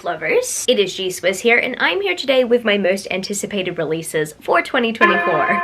book lovers, it is G-Swizz here, and I'm here today with my most anticipated releases for 2024.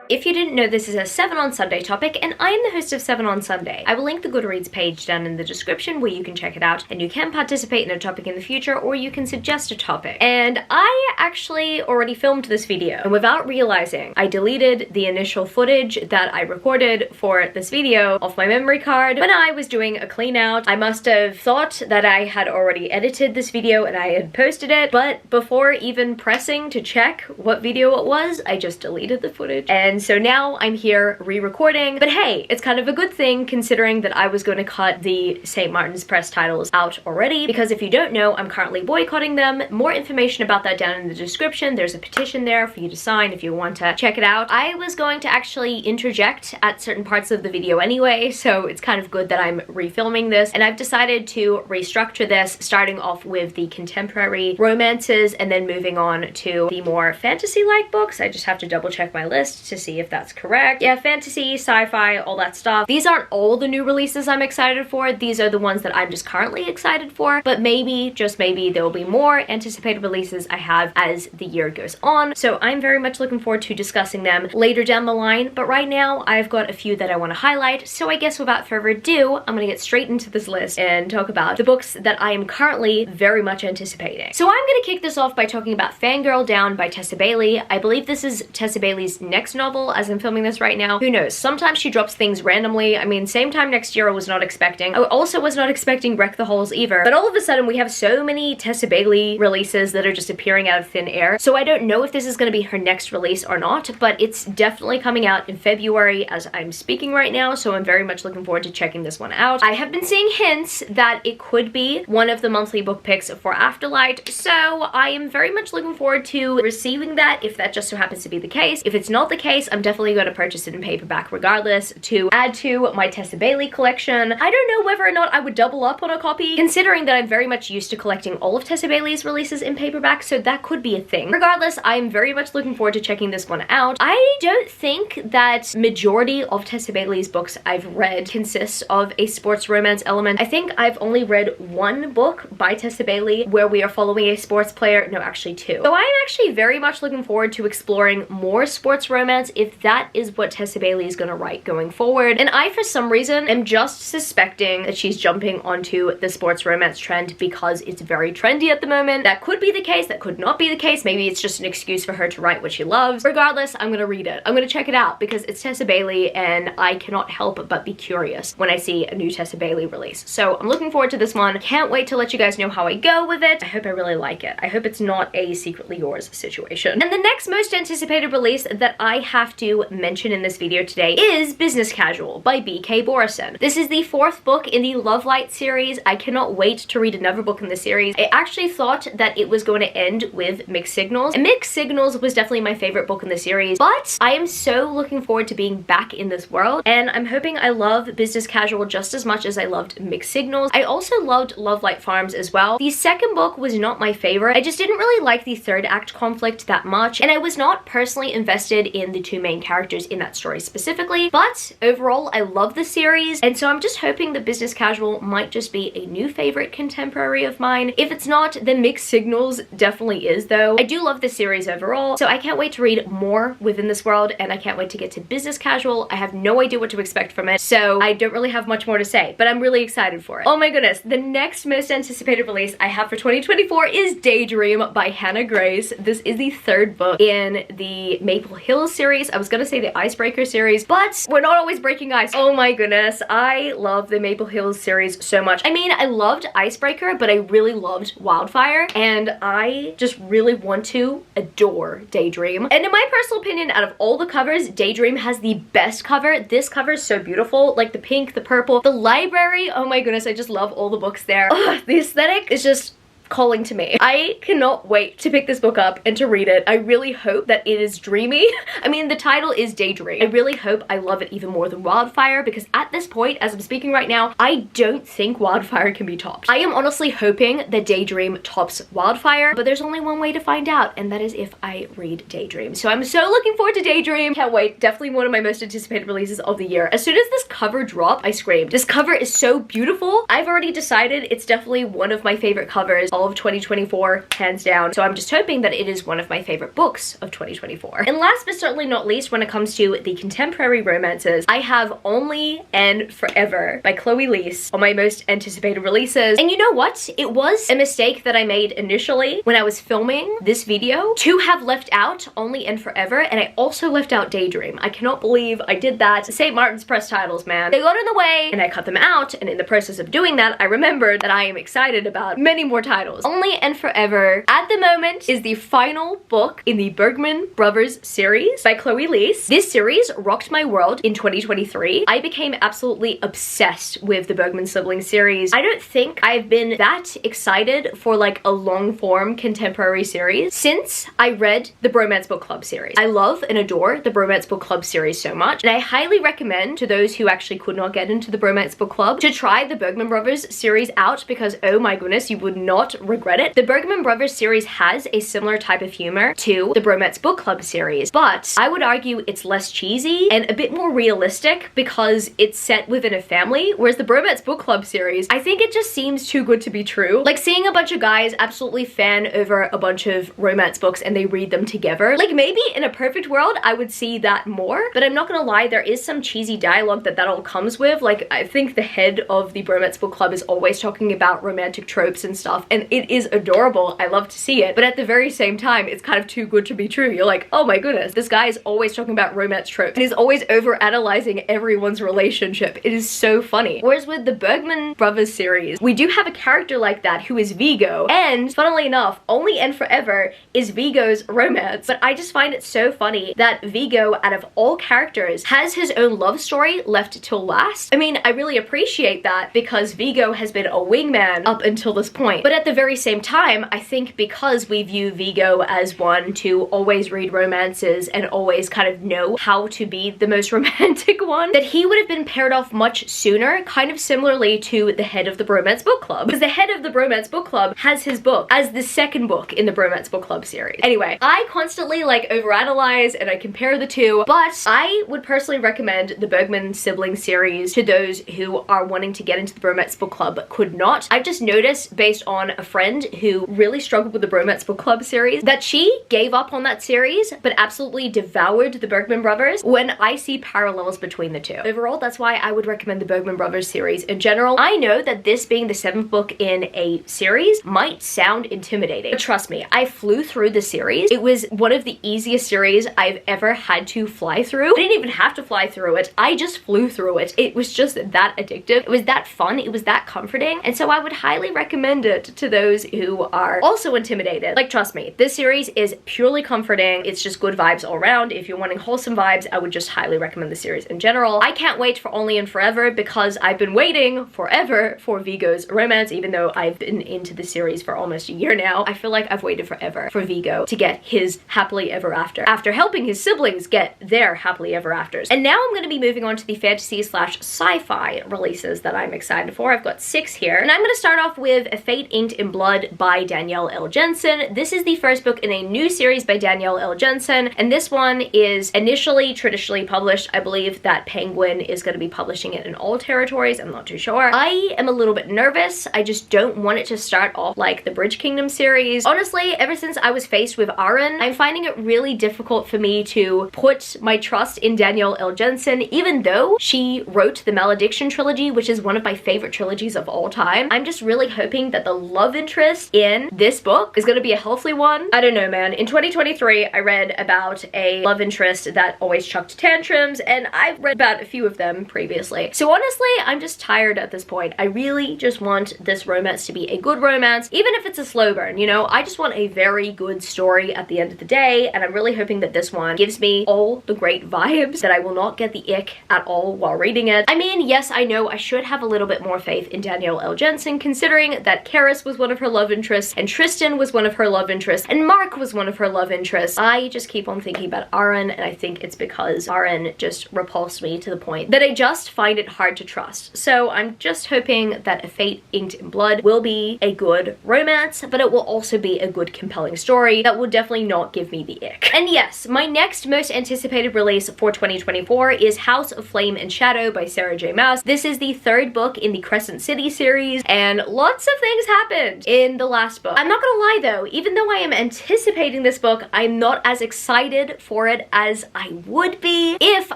If you didn't know, this is a 7 on Sunday topic, and I am the host of 7 on Sunday. I will link the Goodreads page down in the description where you can check it out, and you can participate in a topic in the future, or you can suggest a topic. And I actually already filmed this video, and without realizing, I deleted the initial footage that I recorded for this video off my memory card when I was doing a clean out. I must have thought that I had already edited this video and I had posted it, but before even pressing to check what video it was, I just deleted the footage. And so now I'm here re-recording, but hey, it's kind of a good thing considering that I was going to cut the St. Martin's Press titles out already, because if you don't know, I'm currently boycotting them. More information about that down in the description. There's a petition there for you to sign if you want to check it out. I was going to actually interject at certain parts of the video anyway, so it's kind of good that I'm refilming this, and I've decided to restructure this, starting off with the contemporary romances and then moving on to the more fantasy-like books. I just have to double check my list to see if that's correct. Yeah, fantasy, sci-fi, all that stuff. These aren't all the new releases I'm excited for. These are the ones that I'm just currently excited for, but maybe, just maybe, there will be more anticipated releases I have as the year goes on. So I'm very much looking forward to discussing them later down the line, but right now I've got a few that I want to highlight. So I guess without further ado, I'm gonna get straight into this list and talk about the books that I am currently very much anticipating. So I'm gonna kick this off by talking about Fangirl Down by Tessa Bailey. I believe this is Tessa Bailey's next novel as I'm filming this right now. Who knows? Sometimes she drops things randomly. I mean, same time next year I was not expecting. I also was not expecting Wreck the Halls either. But all of a sudden we have so many Tessa Bailey releases that are just appearing out of thin air. So I don't know if this is going to be her next release or not, but it's definitely coming out in February as I'm speaking right now, so I'm very much looking forward to checking this one out. I have been seeing hints that it could be one of the monthly book picks for Afterlight, so I am very much looking forward to receiving that if that just so happens to be the case. If it's not the case, I'm definitely going to purchase it in paperback regardless to add to my Tessa Bailey collection. I don't know whether or not I would double up on a copy, considering that I'm very much used to collecting all of Tessa Bailey's releases in paperback, so that could be a thing. Regardless, I'm very much looking forward to checking this one out. I don't think that majority of Tessa Bailey's books I've read consists of a sports romance element. I think I've only read one book by Tessa Bailey where we are following a sports player. No, actually two. So I'm actually very much looking forward to exploring more sports romance if that is what Tessa Bailey is going to write going forward. And I, for some reason, am just suspecting that she's jumping onto the sports romance trend because it's very trendy at the moment. That could be the case, that could not be the case. Maybe it's just an excuse for her to write what she loves. Regardless, I'm going to read it. I'm going to check it out because it's Tessa Bailey and I cannot help but be curious when I see a new Tessa Bailey release. So I'm looking forward to this one. Can't wait to let you guys know how I go with it. I hope I really like it. I hope it's not a secretly yours situation. And the next most anticipated release that I have to mention in this video today is Business Casual by B.K. Borison. This is the 4th book in the Love Light series. I cannot wait to read another book in the series. I actually thought that it was going to end with Mixed Signals, and Mixed Signals was definitely my favorite book in the series, but I am so looking forward to being back in this world, and I'm hoping I love Business Casual just as much as I loved Mixed Signals. I also loved Love Light Farms as well. The second book was not my favorite. I just didn't really like the third act conflict that much, and I was not personally invested in the two main characters in that story specifically, but overall I love the series, and so I'm just hoping that Business Casual might just be a new favorite contemporary of mine. If it's not, then Mixed Signals definitely is though. I do love the series overall, so I can't wait to read more within this world, and I can't wait to get to Business Casual. I have no idea what to expect from it, so I don't really have much more to say, but I'm really excited for it. Oh my goodness, the next most anticipated release I have for 2024 is Daydream by Hannah Grace. This is the 3rd book in the Maple Hills series. I was gonna say the Icebreaker series, but we're not always breaking ice. Oh my goodness, I love the Maple Hills series so much. I mean, I loved Icebreaker, but I really loved Wildfire, and I just really want to adore Daydream. And in my personal opinion, out of all the covers, Daydream has the best cover. This cover is so beautiful, like the pink, the purple, the library. Oh my goodness, I just love all the books there. Ugh, the aesthetic is just calling to me. I cannot wait to pick this book up and to read it. I really hope that it is dreamy. I mean, the title is Daydream. I really hope I love it even more than Wildfire, because at this point, as I'm speaking right now, I don't think Wildfire can be topped. I am honestly hoping that Daydream tops Wildfire, but there's only one way to find out, and that is if I read Daydream. So I'm so looking forward to Daydream. Can't wait. Definitely one of my most anticipated releases of the year. As soon as this cover dropped, I screamed. This cover is so beautiful. I've already decided it's definitely one of my favorite covers all of 2024, hands down. So I'm just hoping that it is one of my favorite books of 2024. And last but certainly not least, when it comes to the contemporary romances, I have Only and Forever by Chloe Leese on my most anticipated releases. And you know what? It was a mistake that I made initially when I was filming this video to have left out Only and Forever, and I also left out Daydream. I cannot believe I did that. St. Martin's Press titles, man. They got in the way and I cut them out, and in the process of doing that, I remembered that I am excited about many more titles. Only and Forever, at the moment, is the final book in the Bergman Brothers series by Chloe Leese. This series rocked my world in 2023. I became absolutely obsessed with the Bergman siblings series. I don't think I've been that excited for like a long form contemporary series since I read the Bromance Book Club series. I love and adore the Bromance Book Club series so much, and I highly recommend to those who actually could not get into the Bromance Book Club to try the Bergman Brothers series out, because oh my goodness, you would not regret it. The Bergman Brothers series has a similar type of humor to the Bromance Book Club series, but I would argue it's less cheesy and a bit more realistic because it's set within a family, whereas the Bromance Book Club series, I think it just seems too good to be true. Like seeing a bunch of guys absolutely fan over a bunch of romance books and they read them together. Like maybe in a perfect world, I would see that more, but I'm not gonna lie, there is some cheesy dialogue that all comes with. Like I think the head of the Bromance Book Club is always talking about romantic tropes and stuff, and it is adorable. I love to see it, but at the very same time, it's kind of too good to be true. You're like, oh my goodness, this guy is always talking about romance tropes and he's always over analyzing everyone's relationship. It is so funny. Whereas with the Bergman Brothers series, we do have a character like that who is Vigo, and funnily enough, Only and Forever is Vigo's romance. But I just find it so funny that Vigo, out of all characters, has his own love story left till last. I mean, I really appreciate that because Vigo has been a wingman up until this point. But at the very same time, I think because we view Vigo as one to always read romances and always kind of know how to be the most romantic one, that he would have been paired off much sooner, kind of similarly to the head of the Bromance Book Club. Because the head of the Bromance Book Club has his book as the second book in the Bromance Book Club series. Anyway, I constantly like overanalyze and I compare the two, but I would personally recommend the Bergman siblings series to those who are wanting to get into the Bromance Book Club but could not. I've just noticed, based on a friend who really struggled with the Bromance Book Club series, that she gave up on that series but absolutely devoured the Bergman Brothers, when I see parallels between the two. Overall, that's why I would recommend the Bergman Brothers series in general. I know that this being the 7th book in a series might sound intimidating, but trust me, I flew through the series. It was one of the easiest series I've ever had to fly through. I didn't even have to fly through it. I just flew through it. It was just that addictive. It was that fun. It was that comforting. And so I would highly recommend it to those who are also intimidated. Like, trust me, this series is purely comforting. It's just good vibes all around. If you're wanting wholesome vibes, I would just highly recommend the series in general. I can't wait for Only and Forever because I've been waiting forever for Vigo's romance, even though I've been into the series for almost a year now. I feel like I've waited forever for Vigo to get his happily ever after helping his siblings get their happily ever afters. And now I'm going to be moving on to the fantasy / sci-fi releases that I'm excited for. I've got 6 here, and I'm going to start off with A Fate Inked in Blood by Danielle L. Jensen. This is the first book in a new series by Danielle L. Jensen, and this one is initially traditionally published. I believe that Penguin is going to be publishing it in all territories. I'm not too sure. I am a little bit nervous. I just don't want it to start off like the Bridge Kingdom series. Honestly, ever since I was faced with Aaron, I'm finding it really difficult for me to put my trust in Danielle L. Jensen, even though she wrote the Malediction trilogy, which is one of my favorite trilogies of all time. I'm just really hoping that the love interest in this book is going to be a healthy one. I don't know, man. In 2023, I read about a love interest that always chucked tantrums, and I've read about a few of them previously. So honestly, I'm just tired at this point. I really just want this romance to be a good romance, even if it's a slow burn, you know? I just want a very good story at the end of the day, and I'm really hoping that this one gives me all the great vibes, that I will not get the ick at all while reading it. I mean, yes, I know I should have a little bit more faith in Danielle L. Jensen, considering that Karis was was one of her love interests, and Tristan was one of her love interests, and Mark was one of her love interests. I just keep on thinking about Aaron, and I think it's because Aaron just repulsed me to the point that I just find it hard to trust. So I'm just hoping that A Fate Inked in Blood will be a good romance, but it will also be a good compelling story that will definitely not give me the ick. And yes, my next most anticipated release for 2024 is House of Flame and Shadow by Sarah J. Maas. This is the third book in the Crescent City series, and lots of things happened in the last book. I'm not gonna lie though, even though I am anticipating this book, I'm not as excited for it as I would be if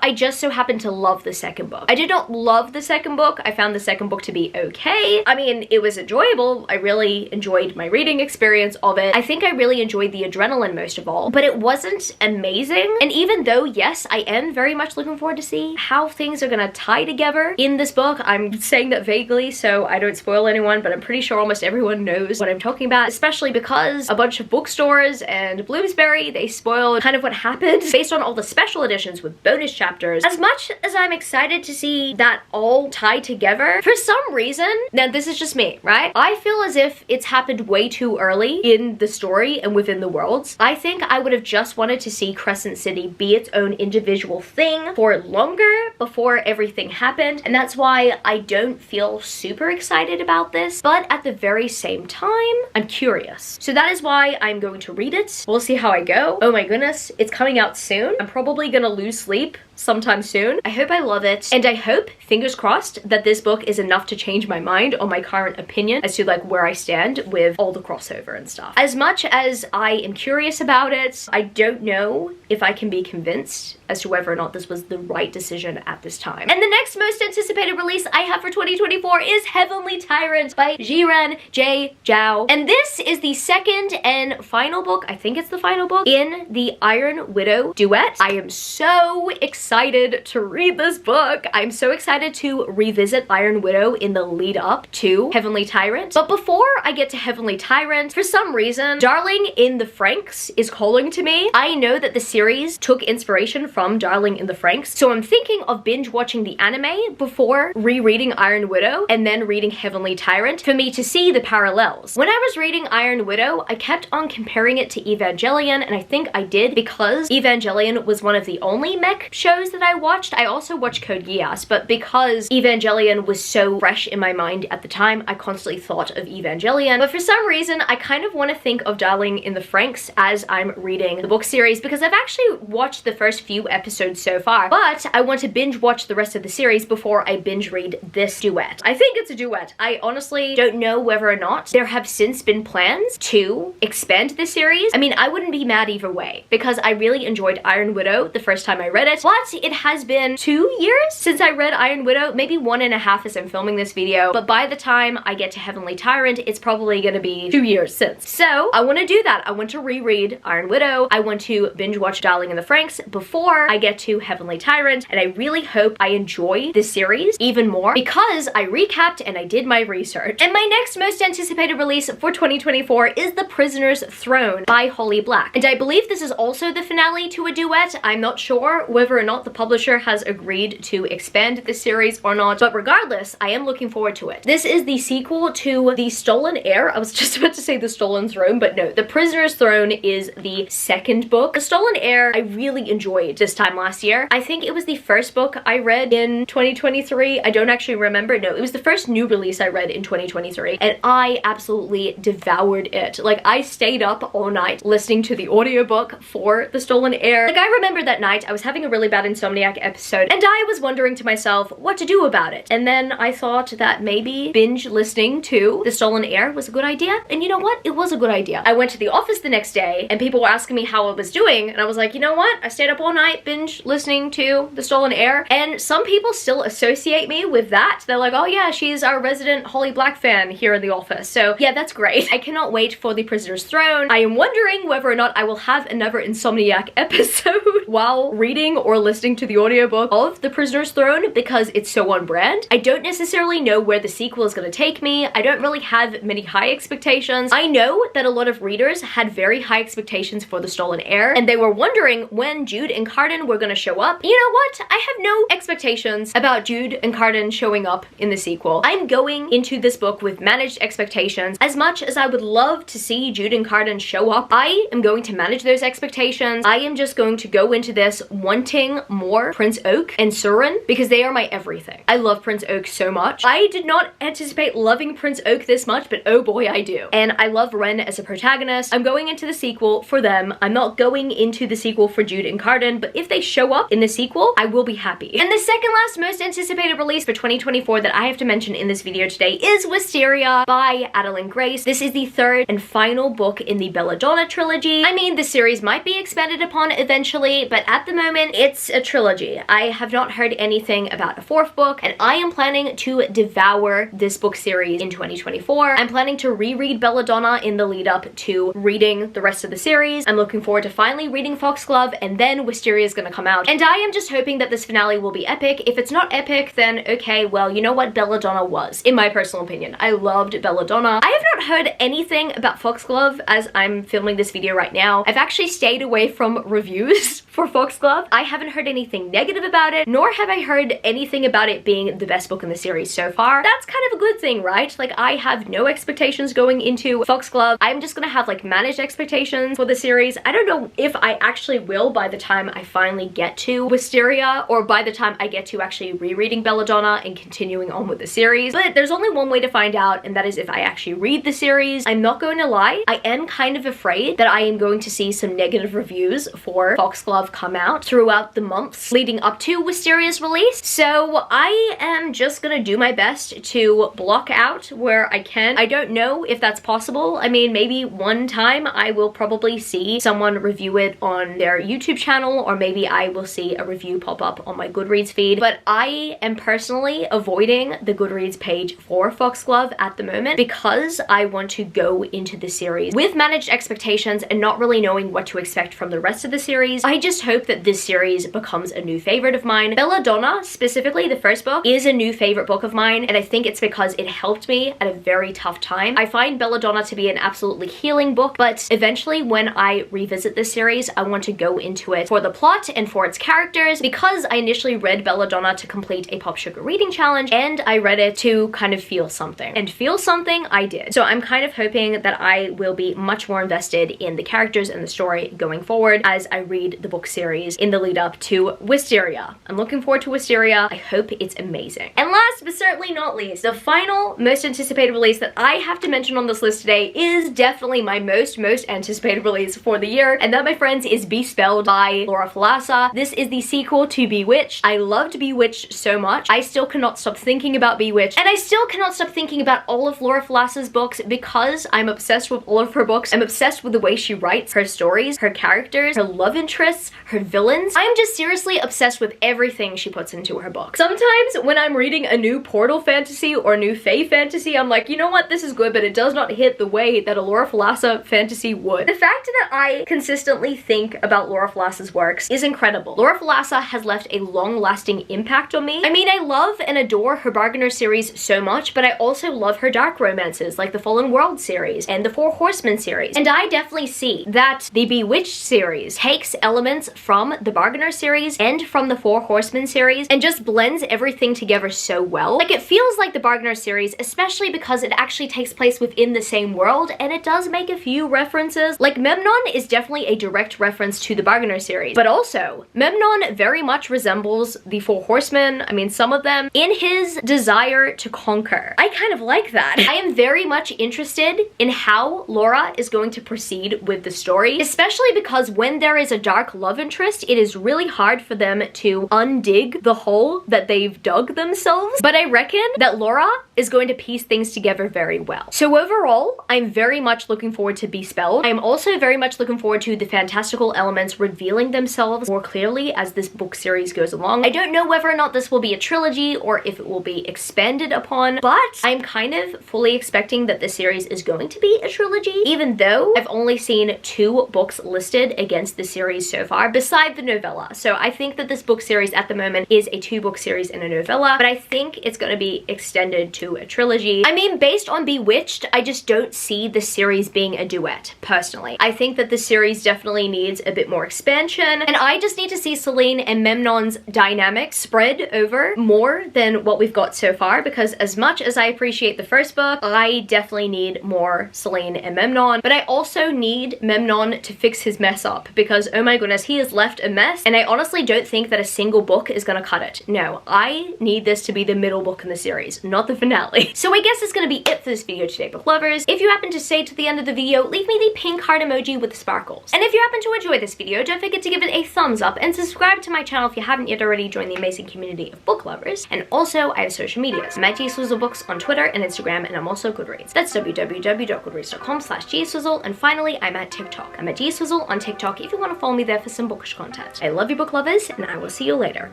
I just so happened to love the second book. I did not love the second book. I found the second book to be okay. I mean, it was enjoyable. I really enjoyed my reading experience of it. I think I really enjoyed the adrenaline most of all, but it wasn't amazing. And even though, yes, I am very much looking forward to see how things are gonna tie together in this book. I'm saying that vaguely so I don't spoil anyone, but I'm pretty sure almost everyone knows what I'm talking about, especially because a bunch of bookstores and Bloomsbury, they spoiled kind of what happened based on all the special editions with bonus chapters. As much as I'm excited to see that all tie together, for some reason, now this is just me, right? I feel as if it's happened way too early in the story and within the worlds. I think I would have just wanted to see Crescent City be its own individual thing for longer before everything happened, and that's why I don't feel super excited about this, but at the very same time, I'm curious. So that is why I'm going to read it. We'll see how I go. Oh my goodness, it's coming out soon. I'm probably gonna lose sleep sometime soon. I hope I love it, and I hope, fingers crossed, that this book is enough to change my mind on my current opinion as to like where I stand with all the crossover and stuff. As much as I am curious about it, I don't know if I can be convinced as to whether or not this was the right decision at this time. And the next most anticipated release I have for 2024 is Heavenly Tyrant by Jiran J. Zhao. And this is the second and final book, I think it's the final book, in the Iron Widow duet. I am so excited to read this book. I'm so excited to revisit Iron Widow in the lead up to Heavenly Tyrant. But before I get to Heavenly Tyrant, for some reason, Darling in the Franxx is calling to me. I know that the series took inspiration from Darling in the Franxx, so I'm thinking of binge watching the anime before rereading Iron Widow and then reading Heavenly Tyrant for me to see the parallels. When I was reading Iron Widow, I kept on comparing it to Evangelion, and I think I did because Evangelion was one of the only mech shows that I watched. I also watched Code Geass, but because Evangelion was so fresh in my mind at the time, I constantly thought of Evangelion. But for some reason, I kind of want to think of Darling in the Franxx as I'm reading the book series, because I've actually watched the first few episodes so far, but I want to binge watch the rest of the series before I binge read this duet. I think it's a duet. I honestly don't know whether or not there have since been plans to expand this series. I mean, I wouldn't be mad either way, because I really enjoyed Iron Widow the first time I read it, but it has been 2 years since I read Iron Widow, maybe 1.5 as I'm filming this video, but by the time I get to Heavenly Tyrant, it's probably gonna be 2 years since. So I want to do that. I want to reread Iron Widow. I want to binge watch Darling in the Franxx before I get to Heavenly Tyrant, and I really hope I enjoy this series even more because I recapped and I did my research. And my next most anticipated release for 2024 is The Prisoner's Throne by Holly Black, and I believe this is also the finale to a duet. I'm not sure whether or not the publisher has agreed to expand this series or not, but regardless, I am looking forward to it. This is the sequel to The Stolen Heir. I was just about to say The Stolen Throne, but no, The Prisoner's Throne is the second book. The Stolen Heir I really enjoyed this time last year. I think it was the first book I read in 2023. I don't actually remember. No, it was the first new release I read in 2023, and I absolutely devoured it. Like, I stayed up all night listening to the audiobook for The Stolen Heir. Like, I remember that night I was having a really bad insomniac episode, and I was wondering to myself what to do about it. And then I thought that maybe binge listening to The Stolen Heir was a good idea, and you know what? It was a good idea. I went to the office the next day, and people were asking me how I was doing, and I was like, you know what? I stayed up all night binge listening to The Stolen Heir, and some people still associate me with that. They're like, oh yeah, she's our resident Holly Black fan here in the office. So yeah, that's great. I cannot wait for The Prisoner's Throne. I am wondering whether or not I will have another insomniac episode while reading or listening to the audiobook of The Prisoner's Throne because it's so on brand. I don't necessarily know where the sequel is going to take me. I don't really have many high expectations. I know that a lot of readers had very high expectations for The Stolen Heir, and they were wondering when Jude and Cardan were going to show up. You know what? I have no expectations about Jude and Cardan showing up in the sequel. I'm going into this book with managed expectations. As much as I would love to see Jude and Cardan show up, I am going to manage those expectations. I am just going to go into this wanting more Prince Oak and Surin because they are my everything. I love Prince Oak so much. I did not anticipate loving Prince Oak this much, but oh boy, I do. And I love Ren as a protagonist. I'm going into the sequel for them. I'm not going into the sequel for Jude and Cardan, but if they show up in the sequel, I will be happy. And the second last most anticipated release for 2024 that I have to mention in this video today is Wisteria by Adeline Grace. This is the third and final book in the Belladonna trilogy. I mean, the series might be expanded upon eventually, but at the moment, it's a trilogy. I have not heard anything about a fourth book, and I am planning to devour this book series in 2024. I'm planning to reread Belladonna in the lead up to reading the rest of the series. I'm looking forward to finally reading Foxglove, and then Wisteria is gonna come out. And I am just hoping that this finale will be epic. If it's not epic, then okay, well, you know what Belladonna was, in my personal opinion. I loved Belladonna. I have not heard anything about Foxglove as I'm filming this video right now. I've actually stayed away from reviews for Foxglove. I haven't heard anything negative about it, nor have I heard anything about it being the best book in the series so far. That's kind of a good thing, right? Like, I have no expectations going into Foxglove. I'm just gonna have like managed expectations for the series. I don't know if I actually will by the time I finally get to Wisteria, or by the time I get to actually rereading Belladonna and continuing on with the series. But there's only one way to find out, and that is if I actually read the series. I'm not going to lie, I am kind of afraid that I am going to see some negative reviews for Foxglove come out throughout the months leading up to Wisteria's release. So I am just gonna do my best to block out where I can. I don't know if that's possible. I mean, maybe one time I will probably see someone review it on their YouTube channel, or maybe I will see a review pop up on my Goodreads feed. But I am personally avoiding the Goodreads page for Foxglove at the moment because I want to go into the series with managed expectations and not really knowing what to expect from the rest of the series. I just hope that this series becomes a new favorite of mine. Belladonna, specifically the first book, is a new favorite book of mine, and I think it's because it helped me at a very tough time. I find Belladonna to be an absolutely healing book, but eventually when I revisit this series, I want to go into it for the plot and for its characters, because I initially read Belladonna to complete a Pop Sugar reading challenge, and I read it to kind of feel something. And feel something I did. So I'm kind of hoping that I will be much more invested in the characters and the story going forward as I read the book series in the lead up to Wisteria. I'm looking forward to Wisteria. I hope it's amazing. And last but certainly not least, the final most anticipated release that I have to mention on this list today is definitely my most anticipated release for the year, and that, my friends, is Bespelled by Laura Falasa. This is the sequel to Bewitched. I loved Bewitched so much. I still cannot stop thinking about Bewitched, and I still cannot stop thinking about all of Laura Falasa's books because I'm obsessed with all of her books. I'm obsessed with the way she writes, her stories, her characters, her love interests, her villains. I'm just seriously obsessed with everything she puts into her book. Sometimes when I'm reading a new Portal fantasy or a new Fae fantasy, I'm like, you know what, this is good, but it does not hit the way that a Laura Falasa fantasy would. The fact that I consistently think about Laura Falasa's works is incredible. Laura Falasa has left a long-lasting impact on me. I mean, I love and adore her Bargainer series so much, but I also love her dark romances like the Fallen World series and the Four Horsemen series. And I definitely see that the Bewitched series takes elements from the Bargainer series and from the Four Horsemen series and just blends everything together so well. Like, it feels like the Bargainer series, especially because it actually takes place within the same world, and it does make a few references. Like, Memnon is definitely a direct reference to the Bargainer series, but also Memnon very much resembles the Four Horsemen, I mean some of them, in his desire to conquer. I kind of like that. I am very much interested in how Laura is going to proceed with the story, especially because when there is a dark love interest, it is really hard for them to undig the hole that they've dug themselves. But I reckon that Laura is going to piece things together very well. So overall, I'm very much looking forward to Bespelled. I'm also very much looking forward to the fantastical elements revealing themselves more clearly as this book series goes along. I don't know whether or not this will be a trilogy or if it will be expanded upon, but I'm kind of fully expecting that this series is going to be a trilogy, even though I've only seen 2 books listed against the series so far, beside the novella. So I think that this book series at the moment is a 2-book series and a novella, but I think it's going to be extended to a trilogy. I mean, based on Bewitched, I just don't see the series being a duet, personally. I think that the series definitely needs a bit more expansion, and I just need to see Selene and Memnon's dynamic spread over more than what we've got so far, because as much as I appreciate the first book, I definitely need more Selene and Memnon, but I also need Memnon to fix his mess up, because oh my goodness, he has left a mess, and I honestly don't think that a single book is gonna cut it. No, I need this to be the middle book in the series, not the finale. So I guess that's gonna be it for this video today, book lovers. If you happen to stay to the end of the video, leave me the pink heart emoji with the sparkles. And if you happen to enjoy this video, don't forget to give it a thumbs up and subscribe to my channel if you haven't yet already. Joined the amazing community of book lovers. And also, I have social medias. I'm at gswizzelbooks on Twitter and Instagram, and I'm also Goodreads. That's www.goodreads.com/gswizzle. And finally, I'm at TikTok. I'm at gswizzle on TikTok if you want to follow me there for some bookish content. I love you, book lovers, and I will see you later.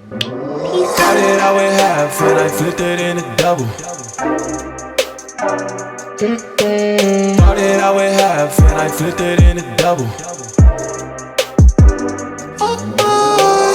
Peace. Thought it I would have fun, I flipped it in a double. Thought it I would have fun, I flipped it in a double.